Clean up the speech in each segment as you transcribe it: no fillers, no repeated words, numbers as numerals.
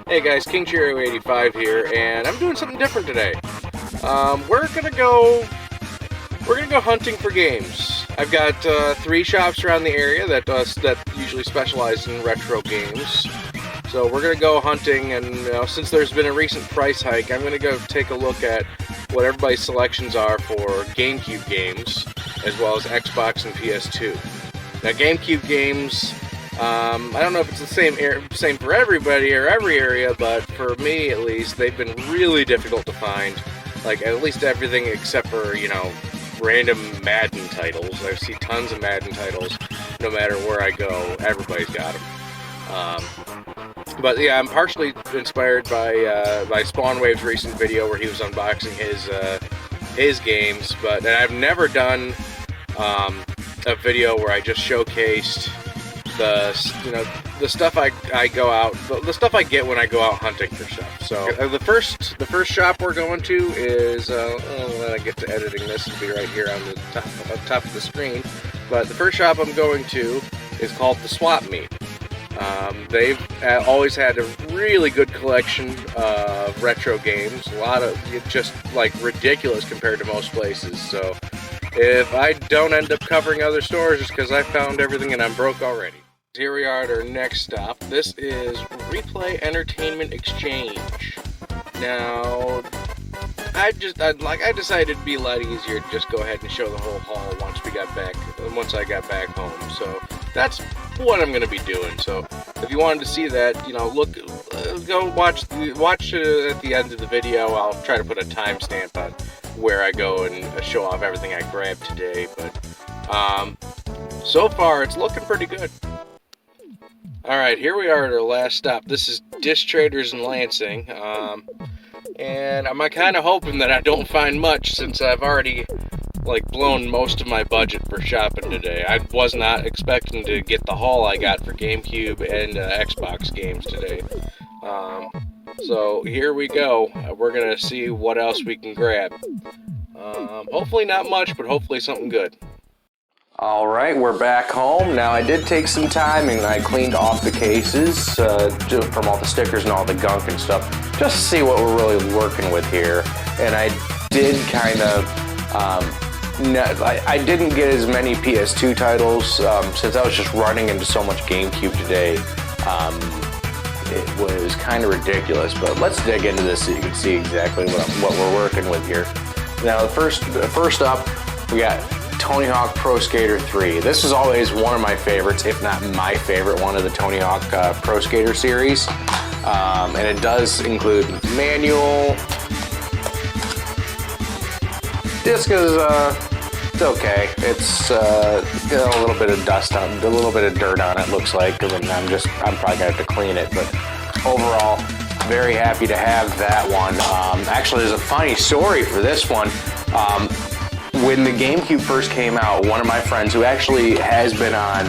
Hey guys, King Cheerio 85 here, and I'm doing something different today. We're gonna go hunting for games. I've got 3 shops around the area that usually specialize in retro games. So we're gonna go hunting, and since there's been a recent price hike, I'm gonna go take a look at what everybody's selections are for GameCube games, as well as Xbox and PS2. Now, GameCube games, I don't know if it's the same for everybody or every area, but for me at least, they've been really difficult to find. Like, at least everything except for, random Madden titles. I see tons of Madden titles, no matter where I go, everybody's got them. But yeah, I'm partially inspired by Spawnwave's recent video where he was unboxing his games, but I've never done a video where I just showcased the stuff the stuff I get when I go out hunting for stuff. So the first shop we're going to is when I get to editing this, it'll be right here on the top of the screen. But the first shop I'm going to is called the Swap Meet. They've always had a really good collection of retro games, a lot of just like ridiculous compared to most places. So if I don't end up covering other stores, it's because I found everything and I'm broke already. Here we are at our next stop. This is Replay Entertainment Exchange. Now, I decided it'd be a lot easier to just go ahead and show the whole haul once I got back home. So that's what I'm going to be doing. So if you wanted to see that, go watch it at the end of the video. I'll try to put a timestamp on where I go and show off everything I grabbed today. But so far, it's looking pretty good. Alright, here we are at our last stop. This is Disc Traders in Lansing. And I'm kind of hoping that I don't find much since I've already blown most of my budget for shopping today. I was not expecting to get the haul I got for GameCube and Xbox games today. So here we go. We're gonna see what else we can grab. Hopefully not much, but hopefully something good. Alright, we're back home. Now, I did take some time and I cleaned off the cases from all the stickers and all the gunk and stuff, just to see what we're really working with here. And I did kind of, I didn't get as many PS2 titles since I was just running into so much GameCube today. It was kind of ridiculous, but let's dig into this so you can see exactly what we're working with here. Now, first up, we got Tony Hawk Pro Skater 3. This is always one of my favorites, if not my favorite one of the Tony Hawk Pro Skater series. And it does include manual. Disc is it's okay. It's got a little bit of dust on, a little bit of dirt on it, looks like, and then I'm probably gonna have to clean it. But overall, very happy to have that one. Actually, there's a funny story for this one. When the GameCube first came out, one of my friends who actually has been on,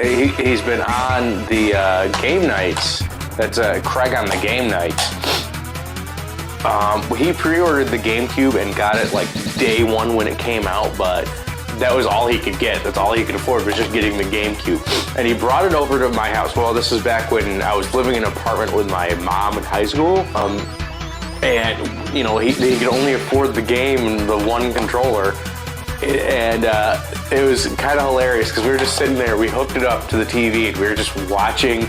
he's been on the game nights. That's Craig on the game nights. He pre-ordered the GameCube and got it day one when it came out, but that was all he could get. That's all he could afford, was just getting the GameCube. And he brought it over to my house. Well, this is back when I was living in an apartment with my mom in high school. And, he could only afford the game and the one controller. And it was kind of hilarious because we were just sitting there, we hooked it up to the TV, and we were just watching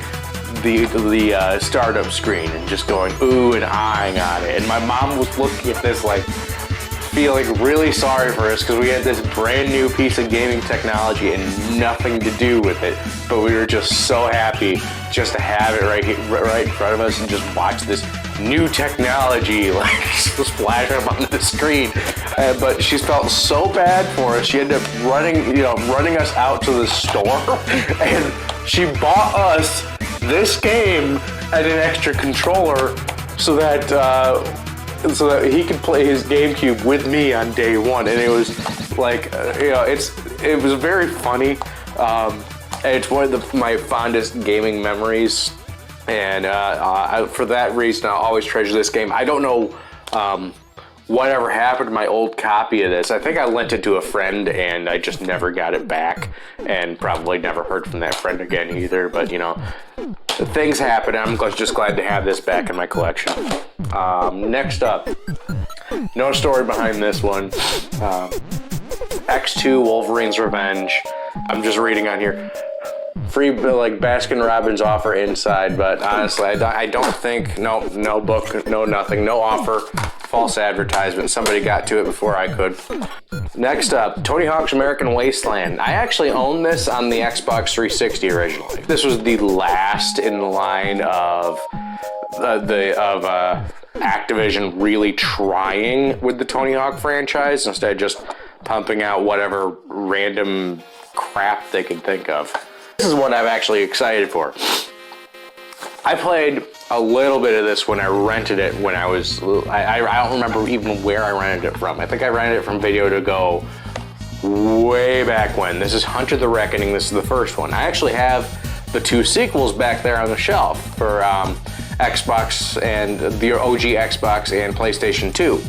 the startup screen and just going ooh and ahhing on it. And my mom was looking at this feeling really sorry for us because we had this brand new piece of gaming technology and nothing to do with it. But we were just so happy just to have it right in front of us and just watch this new technology splash up onto the screen. But she felt so bad for us. She ended up running us out to the store, and she bought us this game and an extra controller so that he could play his GameCube with me on day one. And it was it was very funny. It's one of my fondest gaming memories. And for that reason, I'll always treasure this game. I don't know whatever happened to my old copy of this. I think I lent it to a friend and I just never got it back, and probably never heard from that friend again either, but you know, things happen. I'm just glad to have this back in my collection. Next up, no story behind this one. X2 Wolverine's Revenge. I'm just reading on here. Free, like, Baskin Robbins offer inside, but honestly, I don't think, no book, no nothing, no offer, false advertisement. Somebody got to it before I could. Next up, Tony Hawk's American Wasteland. I actually owned this on the Xbox 360 originally. This was the last in the line of Activision really trying with the Tony Hawk franchise instead of just pumping out whatever random crap they could think of. This is what I'm actually excited for. I played a little bit of this when I rented it when I was, I don't remember even where I rented it from. I think I rented it from Video to Go way back when. This is Hunter the Reckoning. This is the first one. I actually have the 2 sequels back there on the shelf for Xbox and the OG Xbox and PlayStation 2.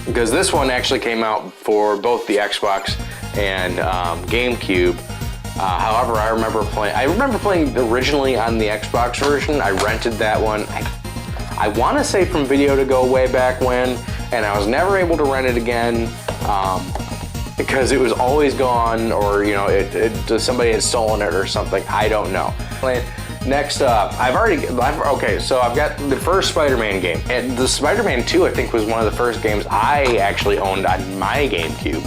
Because this one actually came out for both the Xbox and GameCube. However, I remember playing originally on the Xbox version. I rented that one. I want to say from Video to Go way back when, and I was never able to rent it again because it was always gone, or you know, somebody had stolen it or something. I don't know. Next up, so I've got the first Spider-Man game, and the Spider-Man 2 I think was one of the first games I actually owned on my GameCube.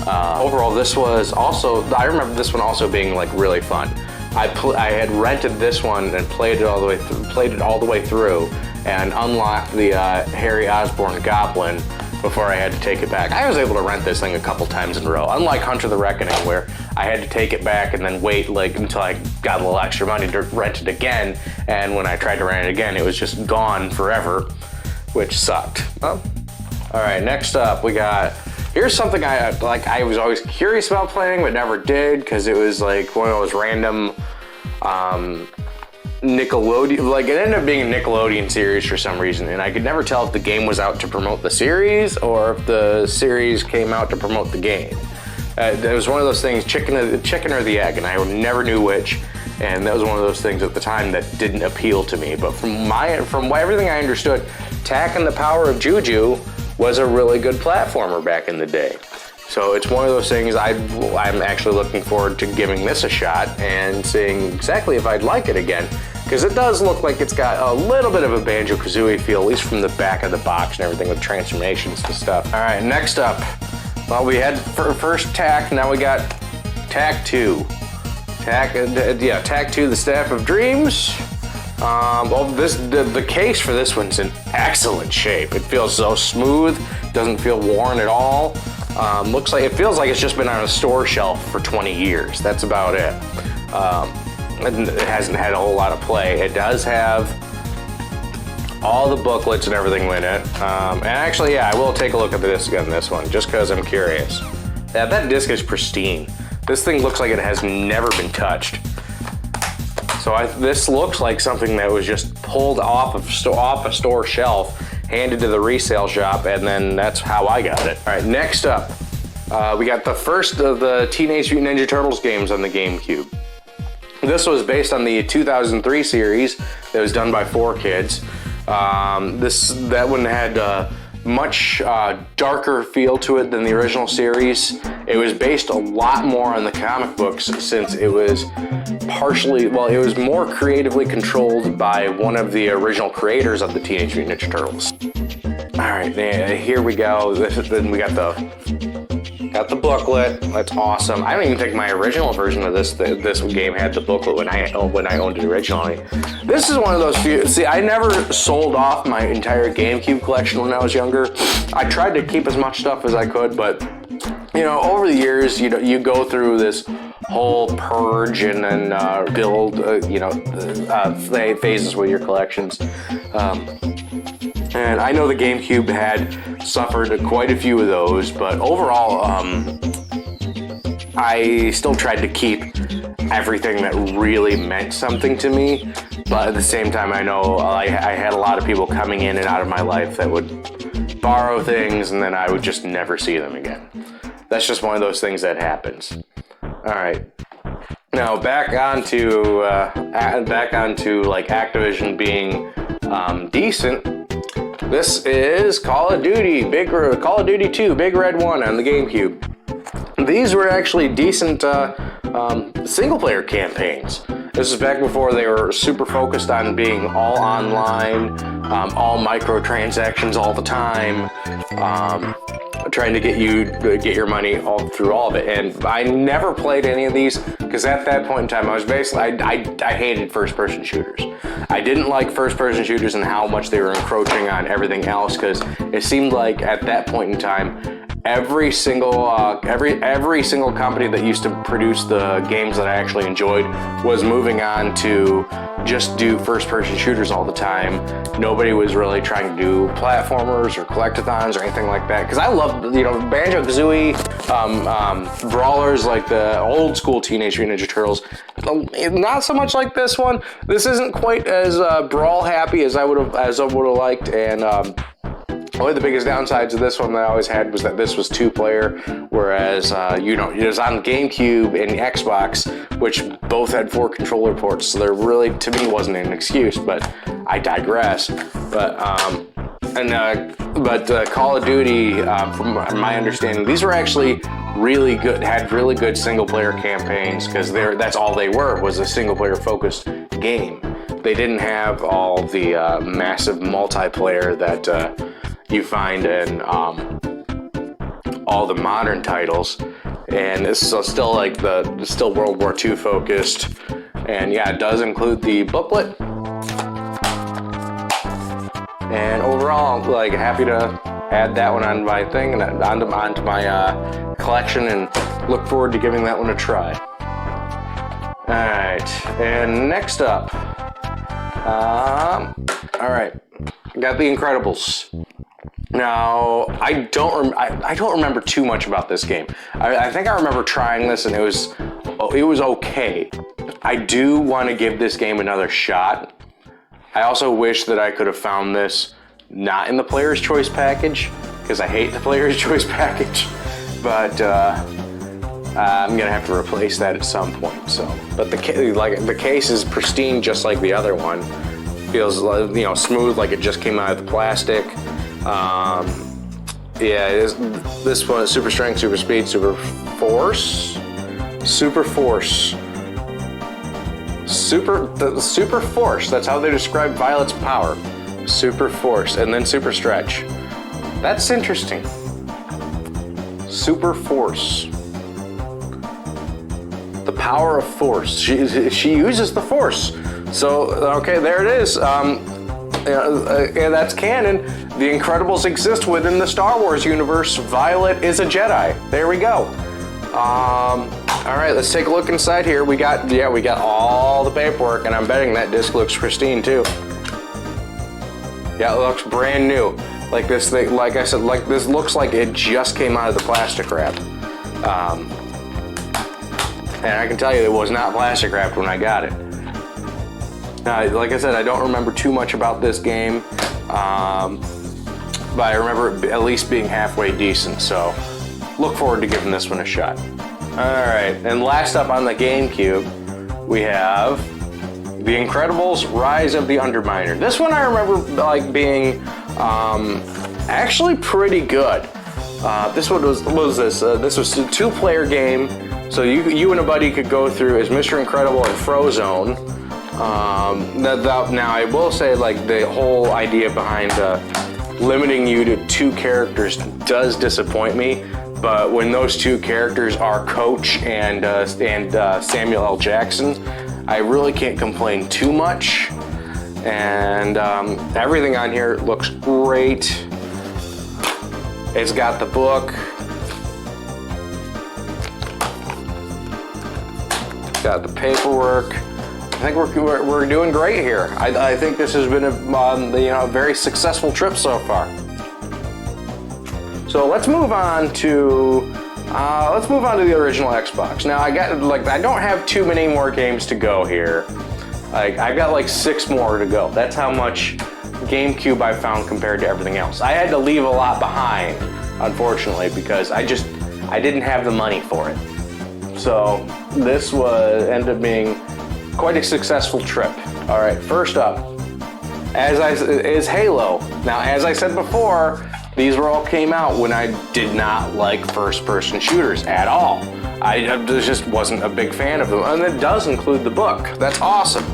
Overall, this was also, I remember this one also being like really fun. I had rented this one and played it all the way through, and unlocked the Harry Osborn Goblin before I had to take it back. I was able to rent this thing a couple times in a row, unlike Hunter the Reckoning, where I had to take it back and then wait until I got a little extra money to rent it again, and when I tried to rent it again, it was just gone forever, which sucked. Oh. All right, next up we got, here's something I was always curious about playing but never did, because it was like one of those random Nickelodeon, like it ended up being a Nickelodeon series for some reason, and I could never tell if the game was out to promote the series or if the series came out to promote the game. It was one of those things, chicken or the egg, and I never knew which, and that was one of those things at the time that didn't appeal to me. But from everything I understood, Tak and the Power of Juju was a really good platformer back in the day. So it's one of those things I'm actually looking forward to giving this a shot and seeing exactly if I'd like it again, because it does look like it's got a little bit of a Banjo-Kazooie feel, at least from the back of the box and everything with transformations and stuff. All right, next up, well, we had first Tak, now we got Tak 2. Tak 2, the Staff of Dreams. Well, the case for this one's in excellent shape. It feels so smooth, doesn't feel worn at all. It feels like it's just been on a store shelf for 20 years. That's about it. It hasn't had a whole lot of play. It does have all the booklets and everything in it. And actually, yeah, I will take a look at the disc on this one, just because I'm curious. Yeah, that disc is pristine. This thing looks like it has never been touched. So this looks like something that was just pulled off a store shelf, handed to the resale shop, and then that's how I got it. All right, next up, we got the first of the Teenage Mutant Ninja Turtles games on the GameCube. This was based on the 2003 series that was done by 4Kids. That one had much darker feel to it than the original series. It was based a lot more on the comic books, since it was it was more creatively controlled by one of the original creators of the Teenage Mutant Ninja Turtles. All right, here we go. Then we got the booklet. That's awesome. I don't even think my original version of this game had the booklet when I owned it originally. This is one of those few. See, I never sold off my entire GameCube collection when I was younger. I tried to keep as much stuff as I could, but you know, over the years, you go through this whole purge and then build, phases with your collections. And I know the GameCube had suffered quite a few of those, but overall, I still tried to keep everything that really meant something to me. But at the same time, I know I had a lot of people coming in and out of my life that would borrow things, and then I would just never see them again. That's just one of those things that happens. All right. Now back onto like Activision being decent. This is Call of Duty, Call of Duty 2, Big Red 1 on the GameCube. These were actually decent single-player campaigns. This is back before they were super focused on being all online, all microtransactions all the time, trying to get your money all through all of it. And I never played any of these because at that point in time, I was basically I hated first-person shooters. I didn't like first-person shooters and how much they were encroaching on everything else, because it seemed like at that point in time, every single company that used to produce the games that I actually enjoyed was moving on to just do first-person shooters all the time. Nobody was really trying to do platformers or collectathons or anything like that. Because I love, Banjo-Kazooie, brawlers like the old school Teenage Mutant Ninja Turtles. Not so much like this one. This isn't quite as brawl happy as I would have liked, and one of the biggest downsides of this one that I always had was that this was two-player, whereas, it was on GameCube and Xbox, which both had 4 controller ports, so there really, to me, wasn't an excuse, but I digress. But Call of Duty, from my understanding, these were actually really good, had really good single-player campaigns, because that's all they were, was a single-player focused game. They didn't have all the massive multiplayer that you find in all the modern titles, and it's still World War II focused. And yeah, it does include the booklet. And overall, happy to add that one on my thing and onto my collection, and look forward to giving that one a try. All right, and next up, all right, got The Incredibles. Now, I don't remember too much about this game. I think I remember trying this, and it was okay. I do want to give this game another shot. I also wish that I could have found this not in the Player's Choice package, because I hate the Player's Choice package. But I'm gonna have to replace that at some point. So, but the case is pristine, just like the other one. Feels smooth, like it just came out of the plastic. This one is super strength, super speed, super force. Super force. That's how they describe Violet's power. Super force, and then super stretch. That's interesting. Super force. The power of force. She uses the force. So, okay, there it is. And that's canon. The Incredibles exist within the Star Wars universe. Violet is a Jedi. There we go. All right, let's take a look inside here. We got all the paperwork, and I'm betting that disc looks pristine too. Yeah, it looks brand new. Like this thing, like I said, this looks like it just came out of the plastic wrap. And I can tell you it was not plastic wrapped when I got it. Like I said, I don't remember too much about this game, but I remember it at least being halfway decent, so look forward to giving this one a shot. Alright, and last up on the GameCube, we have The Incredibles Rise of the Underminer. This one I remember being actually pretty good. This one was this was a 2-player game, so you and a buddy could go through as Mr. Incredible and Frozone. Now I will say, the whole idea behind limiting you to 2 characters does disappoint me, but when those 2 characters are Coach and Samuel L. Jackson, I really can't complain too much. And everything on here looks great. It's got the book. Got the paperwork. I think we're doing great here. I think this has been a very successful trip so far. So let's move on to the original Xbox. Now I don't have too many more games to go here. I've got 6 more to go. That's how much GameCube I found compared to everything else. I had to leave a lot behind, unfortunately, because I didn't have the money for it. So this ended up being quite a successful trip. All right, first up, is Halo. Now, as I said before, these all came out when I did not like first-person shooters at all. I just wasn't a big fan of them, and it does include the book. That's awesome.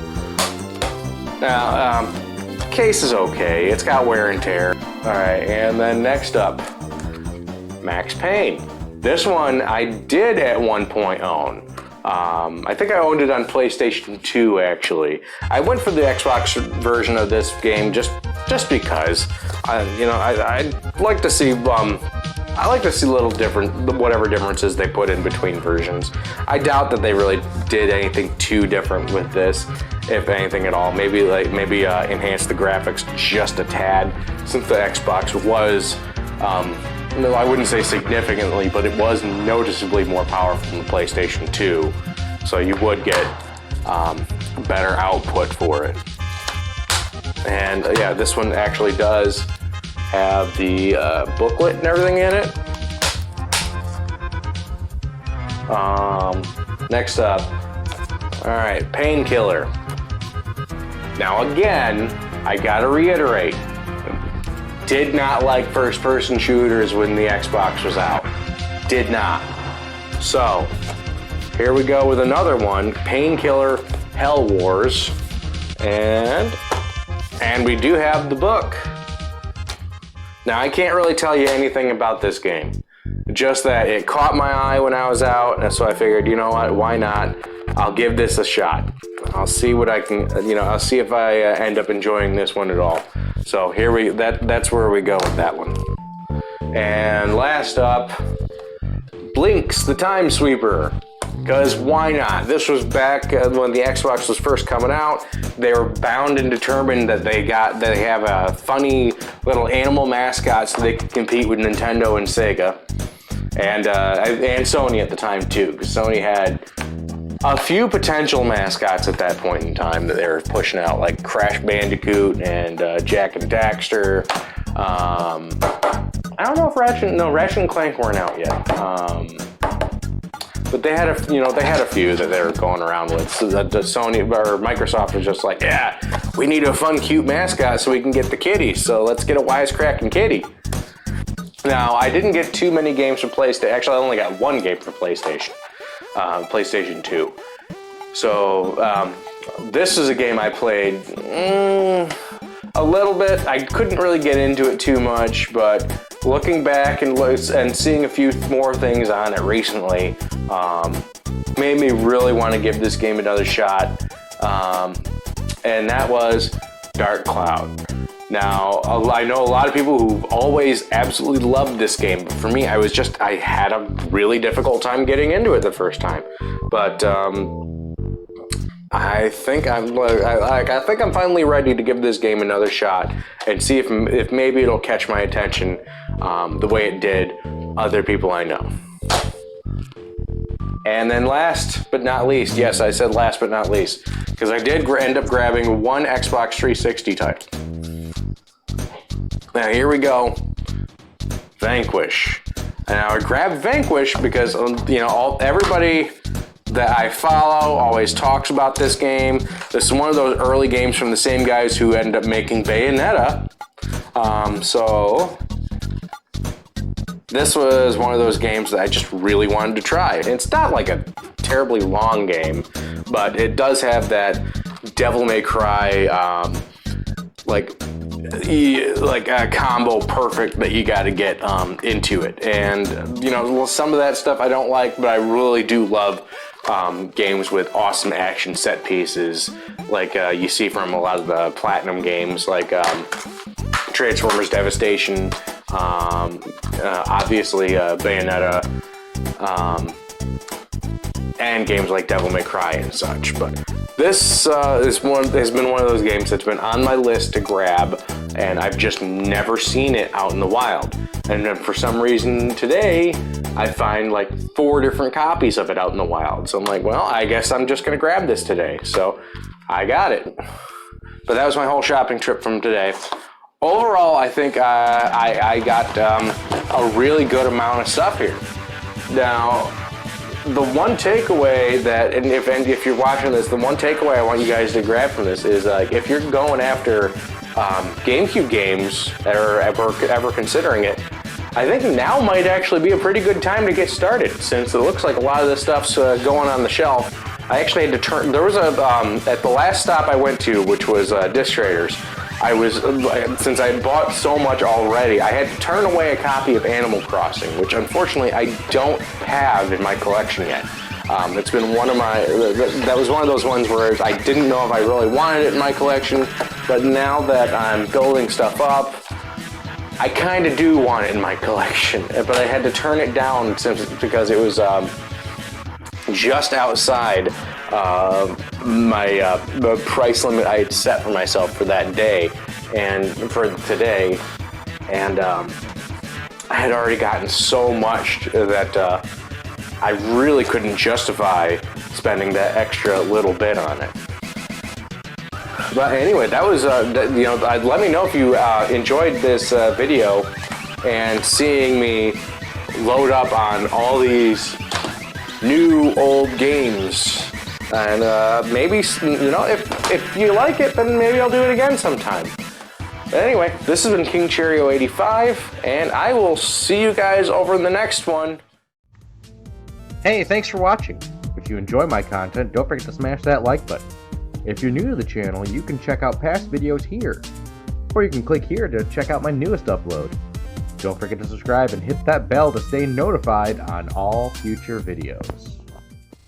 Now, case is okay. It's got wear and tear. All right, and then next up, Max Payne. This one I did at one point own. I think I owned it on PlayStation 2, actually. I went for the Xbox version of this game just because. I'd like to see. I like to see whatever differences they put in between versions. I doubt that they really did anything too different with this, if anything at all. Maybe enhance the graphics just a tad, since the Xbox was, no, I wouldn't say significantly, but it was noticeably more powerful than the PlayStation 2. So you would get better output for it. And yeah, this one actually does have the booklet and everything in it. Next up, all right, Painkiller. Now again, I gotta reiterate, did not like first-person shooters when the Xbox was out. Did not. So, here we go with another one, Painkiller Hell Wars. And we do have the book. Now, I can't really tell you anything about this game. Just that it caught my eye when I was out, and so I figured, you know what, why not? I'll give this a shot. I'll see what I can, I'll see if I end up enjoying this one at all. So that's where we go with that one. And last up, Blinks the Time Sweeper. Because why not? This was back when the Xbox was first coming out. They were bound and determined that they have a funny little animal mascot so they could compete with Nintendo and Sega. And Sony at the time too, because Sony had a few potential mascots at that point in time that they were pushing out, like Crash Bandicoot and Jak and Daxter. I don't know if Ratchet and Clank weren't out yet. But they had a few that they were going around with. So that the Sony or Microsoft was just like, yeah, we need a fun, cute mascot so we can get the kitty. So let's get a wisecracking kitty. Now, I didn't get too many games for PlayStation. Actually, I only got one game for PlayStation. PlayStation 2. So this is a game I played a little bit. I couldn't really get into it too much, but looking back and seeing a few more things on it recently made me really want to give this game another shot. And that was Dark Cloud. Now, I know a lot of people who've always absolutely loved this game, but for me, I had a really difficult time getting into it the first time. But I think I'm finally ready to give this game another shot and see if maybe it'll catch my attention the way it did other people I know. And then last but not least, yes, I said last but not least, because I did end up grabbing one Xbox 360 title. Now here we go, Vanquish. And I would grab Vanquish because everybody that I follow always talks about this game. This is one of those early games from the same guys who ended up making Bayonetta. So this was one of those games that I just really wanted to try. It's not like a terribly long game, but it does have that Devil May Cry like a combo perfect that you got to get into it. And some of that stuff I don't like, but I really do love games with awesome action set pieces, like you see from a lot of the Platinum games, like Transformers Devastation, obviously Bayonetta, and games like Devil May Cry and such. But this has been one of those games that's been on my list to grab, and I've just never seen it out in the wild. And then for some reason today, I find like 4 different copies of it out in the wild. So I'm like, well, I guess I'm just gonna grab this today. So I got it. But that was my whole shopping trip from today. Overall, I think I got a really good amount of stuff here. Now, the one takeaway that, and if you're watching this, the one takeaway I want you guys to grab from this is if you're going after GameCube games or ever considering it, I think now might actually be a pretty good time to get started, since it looks like a lot of this stuff's going on the shelf. I actually had to turn, there was at the last stop I went to, which was Disc Traders, since I had bought so much already, I had to turn away a copy of Animal Crossing, which unfortunately I don't have in my collection yet. It's been one of that was one of those ones where I didn't know if I really wanted it in my collection, but now that I'm building stuff up, I kind of do want it in my collection. But I had to turn it down because it was just outside the price limit I had set for myself for that day and for today, and I had already gotten so much that I really couldn't justify spending that extra little bit on it. But anyway, that was let me know if you enjoyed this video and seeing me load up on all these new old games, and maybe if you like it, then maybe I'll do it again sometime. But anyway, this has been King Cheerio 85, and I will see you guys over in the next one. Hey, thanks for watching. If you enjoy my content, don't forget to smash that like button. If you're new to the channel, you can check out past videos here, or you can click here to check out my newest upload. Don't forget to subscribe and hit that bell to stay notified on all future videos.